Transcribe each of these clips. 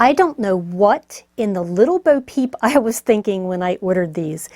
I don't know what in the little Bo Peep I was thinking when I ordered these.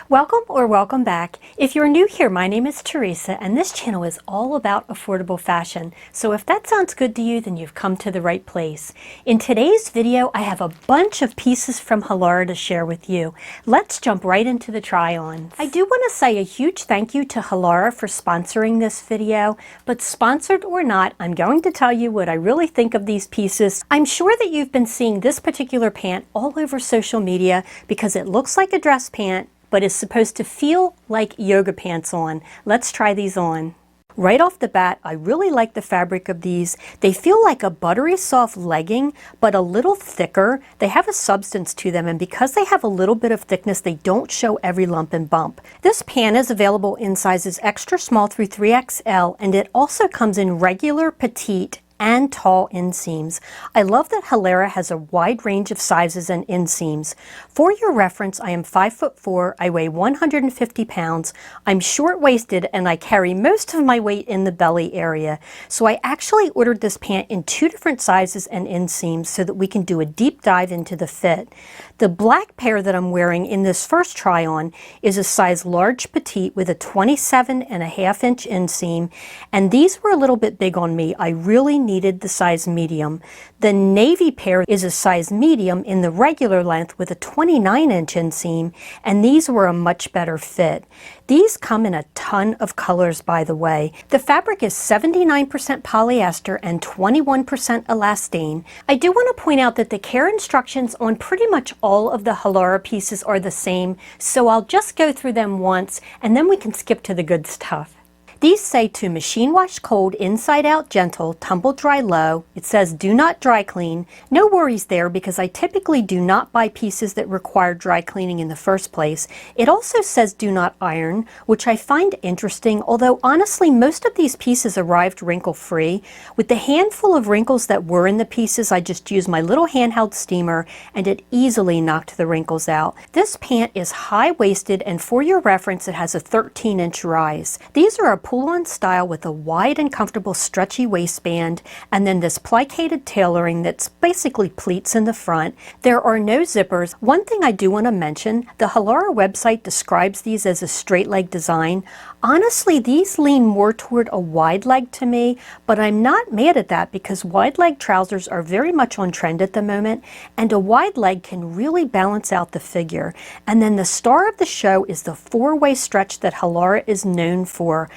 Welcome or welcome back. If you're new here, my name is Teresa and this channel is all about affordable fashion. So if that sounds good to you, then you've come to the right place. In today's video, I have a bunch of pieces from Halara to share with you. Let's jump right into the try-ons. I do want to say a huge thank you to Halara for sponsoring this video, but sponsored or not, I'm going to tell you what I really think of these pieces. I'm sure that you've been seeing this particular pant all over social media because it looks like a dress pant, but is supposed to feel like yoga pants on. Let's try these on. Right off the bat, I really like the fabric of these. They feel like a buttery soft legging, but a little thicker. They have a substance to them, and because they have a little bit of thickness, they don't show every lump and bump. This pant is available in sizes extra small through 3XL, and it also comes in regular, petite, and tall inseams. I love that Halara has a wide range of sizes and inseams. For your reference, I am 5'4", I weigh 150 pounds, I'm short-waisted, and I carry most of my weight in the belly area. So I actually ordered this pant in 2 different sizes and inseams so that we can do a deep dive into the fit. The black pair that I'm wearing in this first try-on is a size large petite with a 27.5-inch inseam, and these were a little bit big on me. I really needed the size medium. The navy pair is a size medium in the regular length with a 29-inch inseam, and these were a much better fit. These come in a ton of colors, by the way. The fabric is 79% polyester and 21% elastane. I do want to point out that the care instructions on pretty much all of the Halara pieces are the same, so I'll just go through them once and then we can skip to the good stuff. These say to machine wash cold, inside out gentle, tumble dry low. It says do not dry clean. No worries there because I typically do not buy pieces that require dry cleaning in the first place. It also says do not iron, which I find interesting, although honestly most of these pieces arrived wrinkle free. With the handful of wrinkles that were in the pieces, I just used my little handheld steamer and it easily knocked the wrinkles out. This pant is high-waisted, and for your reference it has a 13-inch rise. These are a pull-on style with a wide and comfortable stretchy waistband, and then this plicated tailoring that's basically pleats in the front. There are no zippers. One thing I do want to mention, the Halara website describes these as a straight leg design. Honestly, these lean more toward a wide leg to me, but I'm not mad at that because wide leg trousers are very much on trend at the moment, and a wide leg can really balance out the figure. And then the star of the show is the 4-way stretch that Halara is known for.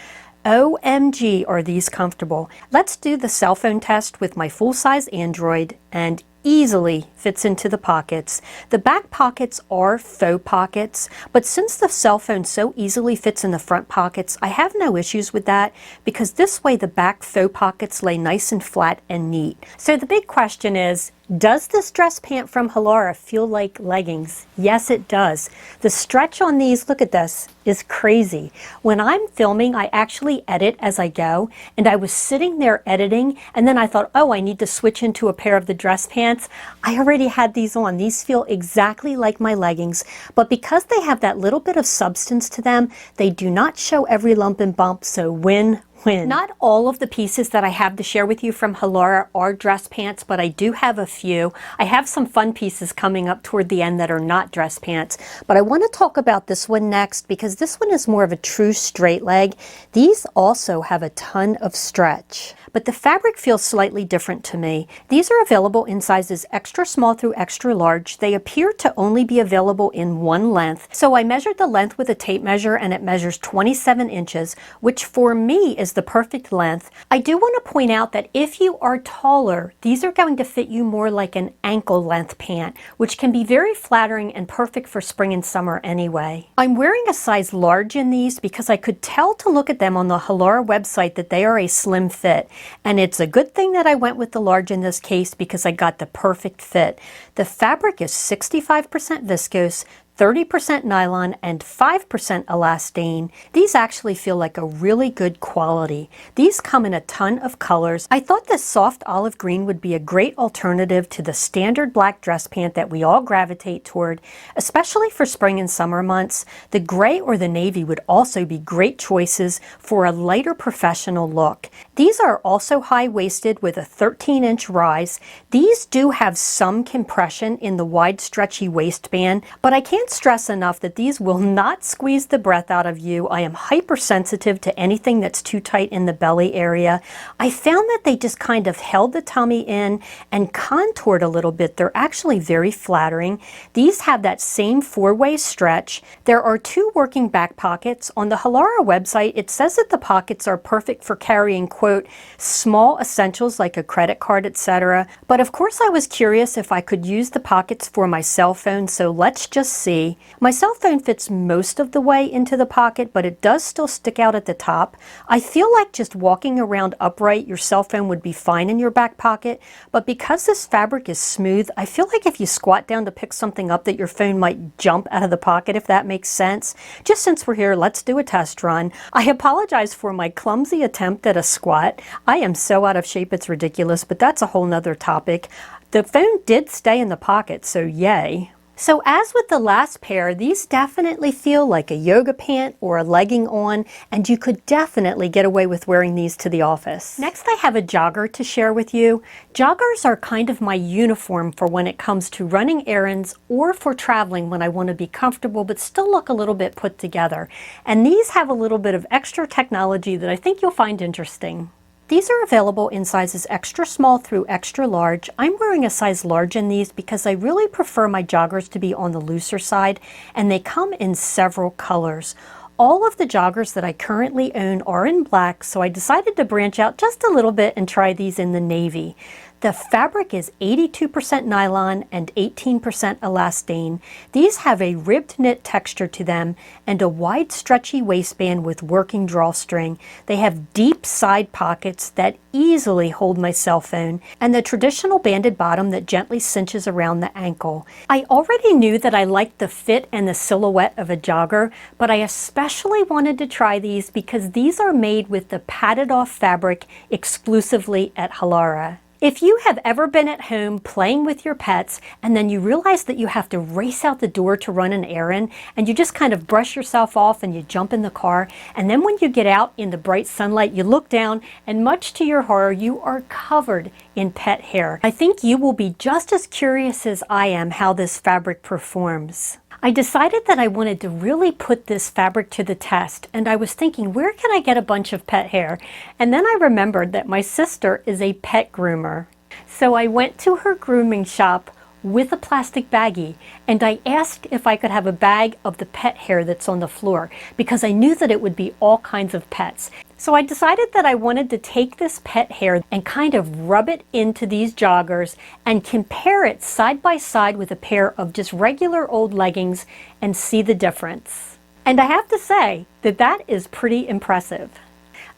OMG, are these comfortable. Let's do the cell phone test with my full-size Android, and easily fits into the pockets. The back pockets are faux pockets, but since the cell phone so easily fits in the front pockets, I have no issues with that because this way the back faux pockets lay nice and flat and neat. So the big question is, does this dress pant from Halara feel like leggings? Yes, it does. The stretch on these, look at this, is crazy. When I'm filming, I actually edit as I go, and I was sitting there editing, and then I thought, oh, I need to switch into a pair of the dress pants. I already had these on. These feel exactly like my leggings, but because they have that little bit of substance to them, they do not show every lump and bump, so win. Not all of the pieces that I have to share with you from Halara are dress pants, but I do have a few. I have some fun pieces coming up toward the end that are not dress pants, but I want to talk about this one next because this one is more of a true straight leg. These also have a ton of stretch, but the fabric feels slightly different to me. These are available in sizes extra small through extra large. They appear to only be available in one length, so I measured the length with a tape measure and it measures 27 inches, which for me is the perfect length. I do want to point out that if you are taller, these are going to fit you more like an ankle length pant, which can be very flattering and perfect for spring and summer anyway. I'm wearing a size large in these because I could tell to look at them on the Halara website that they are a slim fit, and it's a good thing that I went with the large in this case because I got the perfect fit. The fabric is 65% viscose, 30% nylon, and 5% elastane. These actually feel like a really good quality. These come in a ton of colors. I thought this soft olive green would be a great alternative to the standard black dress pant that we all gravitate toward, especially for spring and summer months. The gray or the navy would also be great choices for a lighter professional look. These are also high-waisted with a 13-inch rise. These do have some compression in the wide stretchy waistband, but I can't stress enough that these will not squeeze the breath out of you. I am hypersensitive to anything that's too tight in the belly area. I found that they just kind of held the tummy in and contoured a little bit. They're actually very flattering. These have that same four-way stretch. There are two working back pockets. On the Halara website, it says that the pockets are perfect for carrying, quote, small essentials like a credit card, etc. But of course I was curious if I could use the pockets for my cell phone, so let's just see. My cell phone fits most of the way into the pocket, but it does still stick out at the top. I feel like just walking around upright, your cell phone would be fine in your back pocket, but because this fabric is smooth, I feel like if you squat down to pick something up that your phone might jump out of the pocket, if that makes sense. Just since we're here, let's do a test run. I apologize for my clumsy attempt at a squat. I am so out of shape, it's ridiculous, but that's a whole nother topic. The phone did stay in the pocket, so yay. So as with the last pair, these definitely feel like a yoga pant or a legging on, and you could definitely get away with wearing these to the office. Next, I have a jogger to share with you. Joggers are kind of my uniform for when it comes to running errands or for traveling when I want to be comfortable but still look a little bit put together. And these have a little bit of extra technology that I think you'll find interesting. These are available in sizes extra small through extra large. I'm wearing a size large in these because I really prefer my joggers to be on the looser side, and they come in several colors. All of the joggers that I currently own are in black, so I decided to branch out just a little bit and try these in the navy. The fabric is 82% nylon and 18% elastane. These have a ribbed knit texture to them and a wide stretchy waistband with working drawstring. They have deep side pockets that easily hold my cell phone and the traditional banded bottom that gently cinches around the ankle. I already knew that I liked the fit and the silhouette of a jogger, but I especially wanted to try these because these are made with the Patitoff fabric exclusively at Halara. If you have ever been at home playing with your pets and then you realize that you have to race out the door to run an errand and you just kind of brush yourself off and you jump in the car, and then when you get out in the bright sunlight you look down and much to your horror you are covered in pet hair, I think you will be just as curious as I am how this fabric performs. I decided that I wanted to really put this fabric to the test, and I was thinking, where can I get a bunch of pet hair? And then I remembered that my sister is a pet groomer. So I went to her grooming shop with a plastic baggie, and I asked if I could have a bag of the pet hair that's on the floor, because I knew that it would be all kinds of pets. So I decided that I wanted to take this pet hair and kind of rub it into these joggers and compare it side by side with a pair of just regular old leggings and see the difference. And I have to say that that is pretty impressive.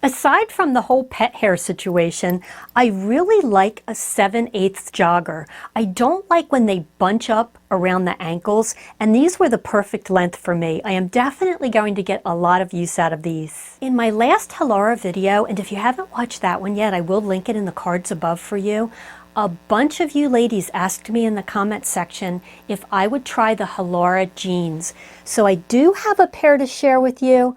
Aside from the whole pet hair situation, I really like a 7/8 jogger. I don't like when they bunch up around the ankles, and these were the perfect length for me. I am definitely going to get a lot of use out of these. In my last Halara video, and if you haven't watched that one yet, I will link it in the cards above for you. A bunch of you ladies asked me in the comment section if I would try the Halara jeans. So I do have a pair to share with you.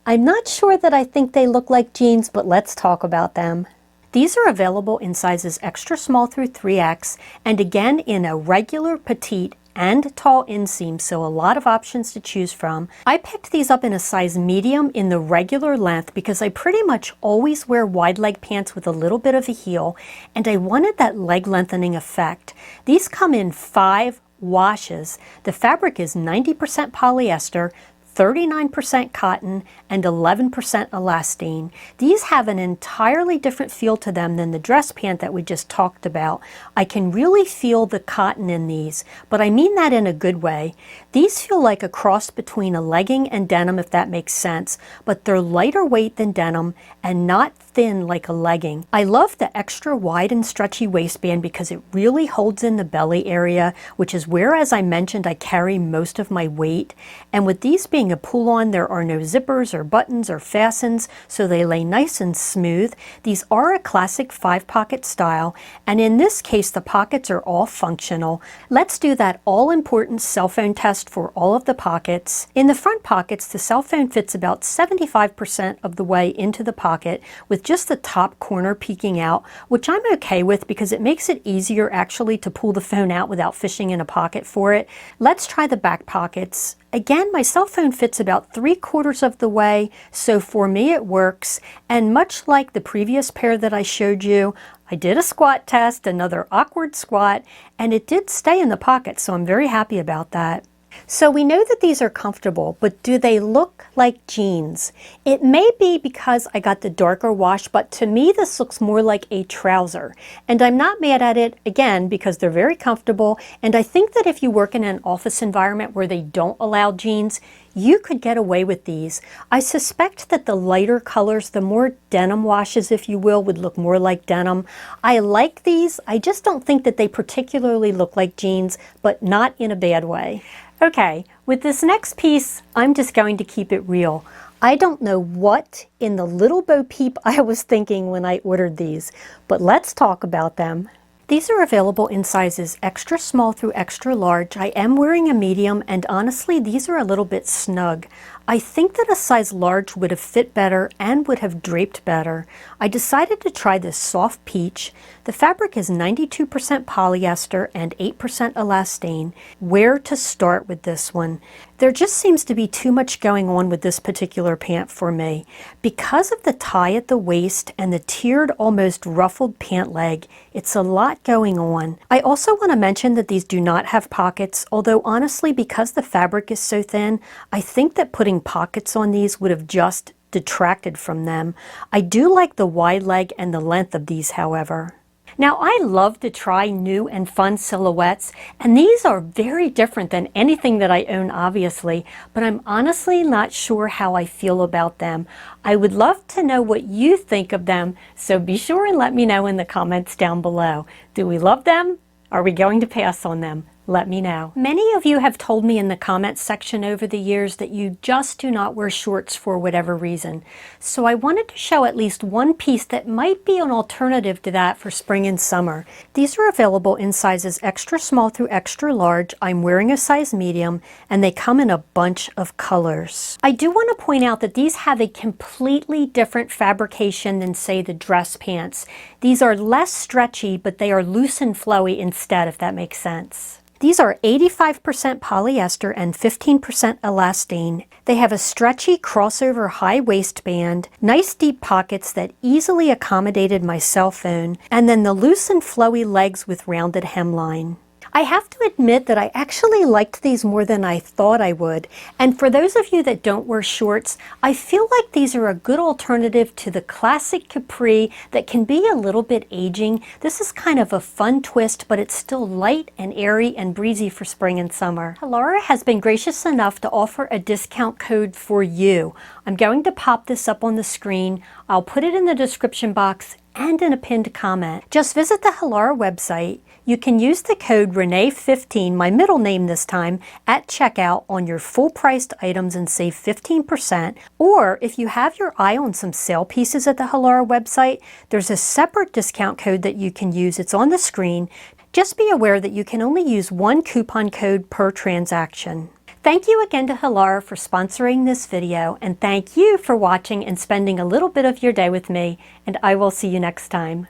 I'm not sure that I think they look like jeans, but let's talk about them. These are available in sizes extra small through 3X, and again in a regular, petite, and tall inseam, so a lot of options to choose from. I picked these up in a size medium in the regular length because I pretty much always wear wide leg pants with a little bit of a heel, and I wanted that leg lengthening effect. These come in 5 washes. The fabric is 90% polyester, 39% cotton, and 11% elastane. These have an entirely different feel to them than the dress pant that we just talked about. I can really feel the cotton in these, but I mean that in a good way. These feel like a cross between a legging and denim, if that makes sense, but they're lighter weight than denim and not thin like a legging. I love the extra wide and stretchy waistband because it really holds in the belly area, which is where, as I mentioned, I carry most of my weight. And with these being a pull-on, there are no zippers or buttons or fastens, so they lay nice and smooth. These are a classic 5-pocket style, and in this case, the pockets are all functional. Let's do that all-important cell phone test for all of the pockets. In the front pockets, the cell phone fits about 75% of the way into the pocket, with just the top corner peeking out, which I'm okay with because it makes it easier actually to pull the phone out without fishing in a pocket for it. Let's try the back pockets. Again, my cell phone fits about 3/4 of the way, so for me it works. And much like the previous pair that I showed you, I did a squat test, another awkward squat, and it did stay in the pocket, so I'm very happy about that. So we know that these are comfortable, but do they look like jeans? It may be because I got the darker wash, but to me this looks more like a trouser. And I'm not mad at it, again, because they're very comfortable, and I think that if you work in an office environment where they don't allow jeans, you could get away with these. I suspect that the lighter colors, the more denim washes, if you will, would look more like denim. I like these. I just don't think that they particularly look like jeans, but not in a bad way. Okay, with this next piece, I'm just going to keep it real. I don't know what in the little Bo Peep I was thinking when I ordered these, but let's talk about them. These are available in sizes extra small through extra large. I am wearing a medium, and honestly, these are a little bit snug. I think that a size large would have fit better and would have draped better. I decided to try this soft peach. The fabric is 92% polyester and 8% elastane. Where to start with this one? There just seems to be too much going on with this particular pant for me. Because of the tie at the waist and the tiered, almost ruffled pant leg, it's a lot going on. I also want to mention that these do not have pockets, although honestly, because the fabric is so thin, I think that putting pockets on these would have just detracted from them. I do like the wide leg and the length of these, however. Now, I love to try new and fun silhouettes, and these are very different than anything that I own, obviously, but I'm honestly not sure how I feel about them. I would love to know what you think of them, so be sure and let me know in the comments down below. Do we love them? Are we going to pass on them? Let me know. Many of you have told me in the comments section over the years that you just do not wear shorts for whatever reason. So I wanted to show at least one piece that might be an alternative to that for spring and summer. These are available in sizes extra small through extra large. I'm wearing a size medium, and they come in a bunch of colors. I do want to point out that these have a completely different fabrication than, say, the dress pants. These are less stretchy, but they are loose and flowy instead, if that makes sense. These are 85% polyester and 15% elastane. They have a stretchy crossover high waistband, nice deep pockets that easily accommodated my cell phone, and then the loose and flowy legs with rounded hemline. I have to admit that I actually liked these more than I thought I would. And for those of you that don't wear shorts, I feel like these are a good alternative to the classic capri that can be a little bit aging. This is kind of a fun twist, but it's still light and airy and breezy for spring and summer. Halara has been gracious enough to offer a discount code for you. I'm going to pop this up on the screen. I'll put it in the description box and in a pinned comment. Just visit the Halara website. You can use the code Renee15, my middle name this time, at checkout on your full-priced items and save 15%. Or if you have your eye on some sale pieces at the Halara website, there's a separate discount code that you can use. It's on the screen. Just be aware that you can only use one coupon code per transaction. Thank you again to Halara for sponsoring this video, and thank you for watching and spending a little bit of your day with me, and I will see you next time.